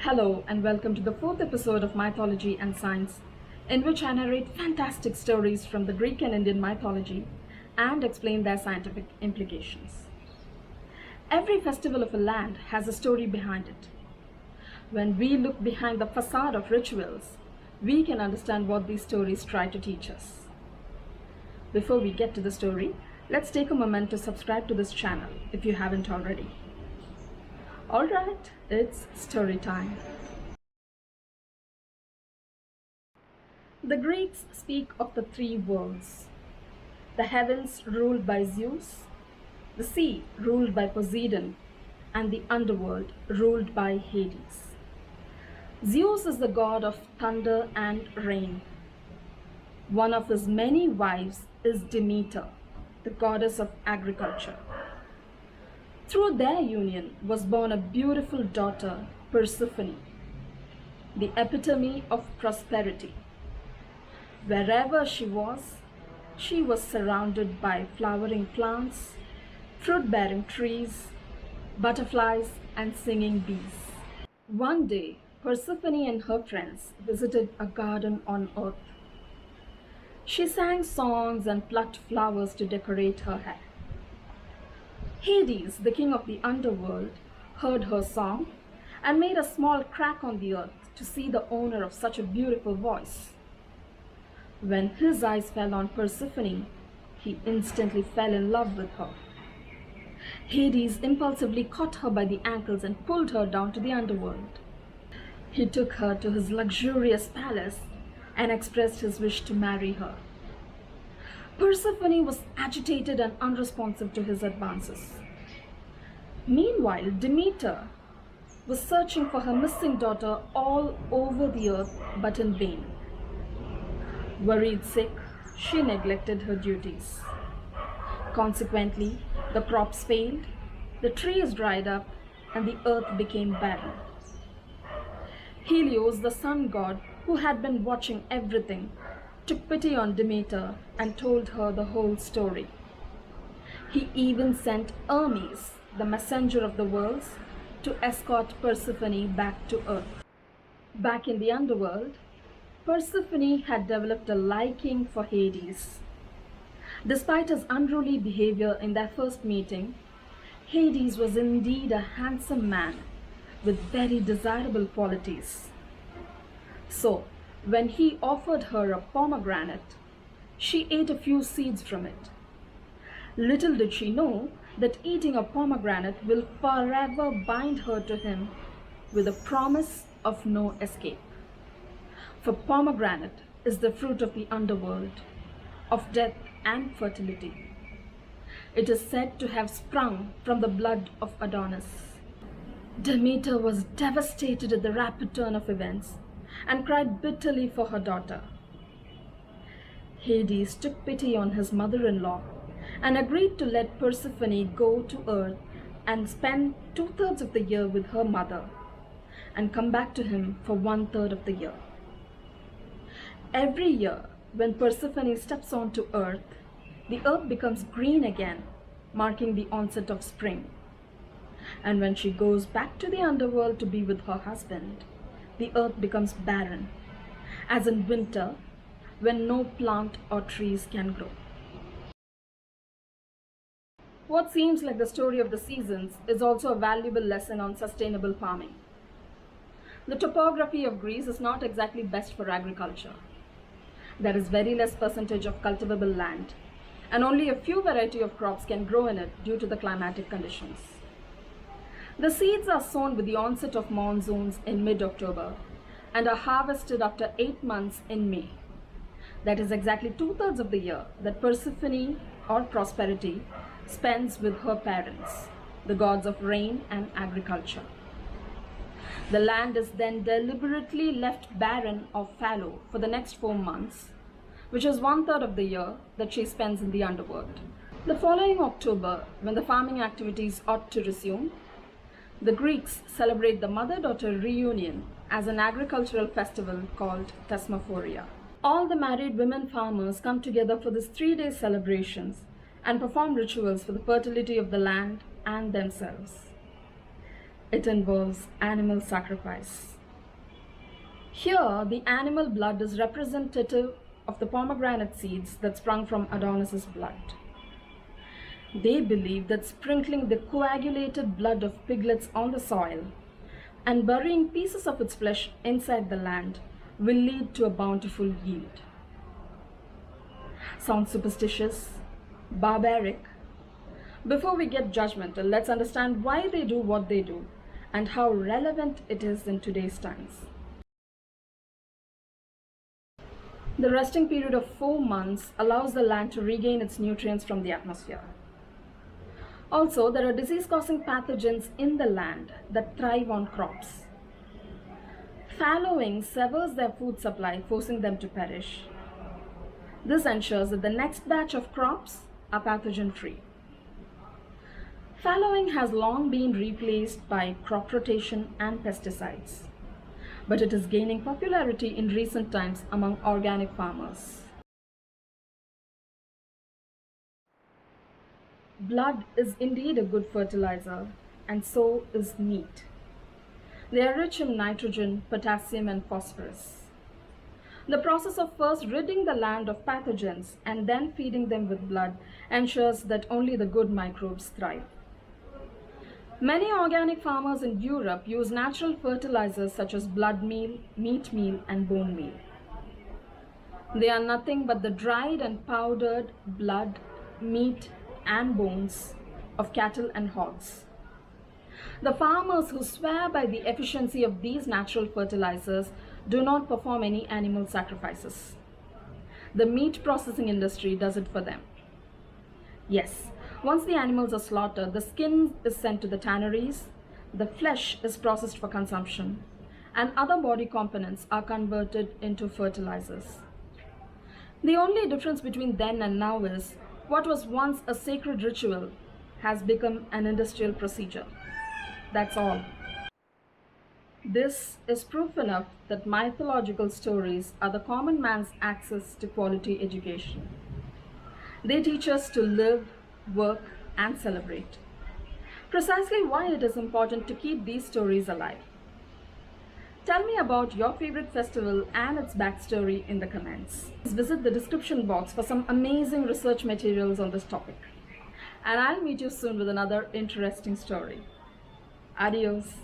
Hello and welcome to the fourth episode of Mythology and Science, in which I narrate fantastic stories from the Greek and Indian mythology and explain their scientific implications. Every festival of a land has a story behind it. When we look behind the facade of rituals, we can understand what these stories try to teach us. Before we get to the story, let's take a moment to subscribe to this channel if you haven't already. Alright, it's story time. The Greeks speak of the three worlds: the heavens ruled by Zeus, the sea ruled by Poseidon, and the underworld ruled by Hades. Zeus is the god of thunder and rain. One of his many wives is Demeter, the goddess of agriculture. Through their union was born a beautiful daughter, Persephone, the epitome of prosperity. Wherever she was surrounded by flowering plants, fruit-bearing trees, butterflies, and singing bees. One day, Persephone and her friends visited a garden on earth. She sang songs and plucked flowers to decorate her hair. Hades, the king of the underworld, heard her song and made a small crack on the earth to see the owner of such a beautiful voice. When his eyes fell on Persephone, he instantly fell in love with her. Hades impulsively caught her by the ankles and pulled her down to the underworld. He took her to his luxurious palace and expressed his wish to marry her. Persephone was agitated and unresponsive to his advances. Meanwhile, Demeter was searching for her missing daughter all over the earth, but in vain. Worried sick, she neglected her duties. Consequently, the crops failed, the trees dried up, and the earth became barren. Helios, the sun god, who had been watching everything, took pity on Demeter and told her the whole story. He even sent Hermes, the messenger of the worlds, to escort Persephone back to earth. Back in the underworld, Persephone had developed a liking for Hades. Despite his unruly behavior in their first meeting, Hades was indeed a handsome man with very desirable qualities. So, when he offered her a pomegranate, she ate a few seeds from it. Little did she know that eating a pomegranate will forever bind her to him with a promise of no escape. For pomegranate is the fruit of the underworld, of death and fertility. It is said to have sprung from the blood of Adonis. Demeter was devastated at the rapid turn of events and cried bitterly for her daughter. Hades took pity on his mother-in-law and agreed to let Persephone go to earth and spend 2/3 of the year with her mother and come back to him for 1/3 of the year. Every year, when Persephone steps onto earth, the earth becomes green again, marking the onset of spring. And when she goes back to the underworld to be with her husband, the earth becomes barren, as in winter, when no plant or trees can grow. What seems like the story of the seasons is also a valuable lesson on sustainable farming. The topography of Greece is not exactly best for agriculture. There is very less percentage of cultivable land, and only a few variety of crops can grow in it due to the climatic conditions. The seeds are sown with the onset of monsoons in mid-October and are harvested after 8 months in May. That is exactly 2/3 of the year that Persephone, or prosperity, spends with her parents, the gods of rain and agriculture. The land is then deliberately left barren or fallow for the next 4 months, which is 1/3 of the year that she spends in the underworld. The following October, when the farming activities ought to resume, the Greeks celebrate the mother-daughter reunion as an agricultural festival called Thesmophoria. All the married women farmers come together for these 3-day celebrations and perform rituals for the fertility of the land and themselves. It involves animal sacrifice. Here, the animal blood is representative of the pomegranate seeds that sprung from Adonis's blood. They believe that sprinkling the coagulated blood of piglets on the soil and burying pieces of its flesh inside the land will lead to a bountiful yield. Sounds superstitious? Barbaric? Before we get judgmental, let's understand why they do what they do and how relevant it is in today's times. The resting period of 4 months allows the land to regain its nutrients from the atmosphere. Also, there are disease-causing pathogens in the land that thrive on crops. Fallowing severs their food supply, forcing them to perish. This ensures that the next batch of crops are pathogen-free. Fallowing has long been replaced by crop rotation and pesticides, but it is gaining popularity in recent times among organic farmers. Blood is indeed a good fertilizer, and so is meat. They are rich in nitrogen, potassium, and phosphorus. The process of first ridding the land of pathogens and then feeding them with blood ensures that only the good microbes thrive. Many organic farmers in Europe use natural fertilizers such as blood meal, meat meal, and bone meal. They are nothing but the dried and powdered blood, meat, and bones of cattle and hogs. The farmers who swear by the efficiency of these natural fertilizers do not perform any animal sacrifices. The meat processing industry does it for them. Yes, once the animals are slaughtered, the skin is sent to the tanneries, the flesh is processed for consumption, and other body components are converted into fertilizers. The only difference between then and now is what was once a sacred ritual has become an industrial procedure. That's all. This is proof enough that mythological stories are the common man's access to quality education. They teach us to live, work, and celebrate. Precisely why it is important to keep these stories alive. Tell me about your favorite festival and its backstory in the comments. Please visit the description box for some amazing research materials on this topic. And I'll meet you soon with another interesting story. Adios.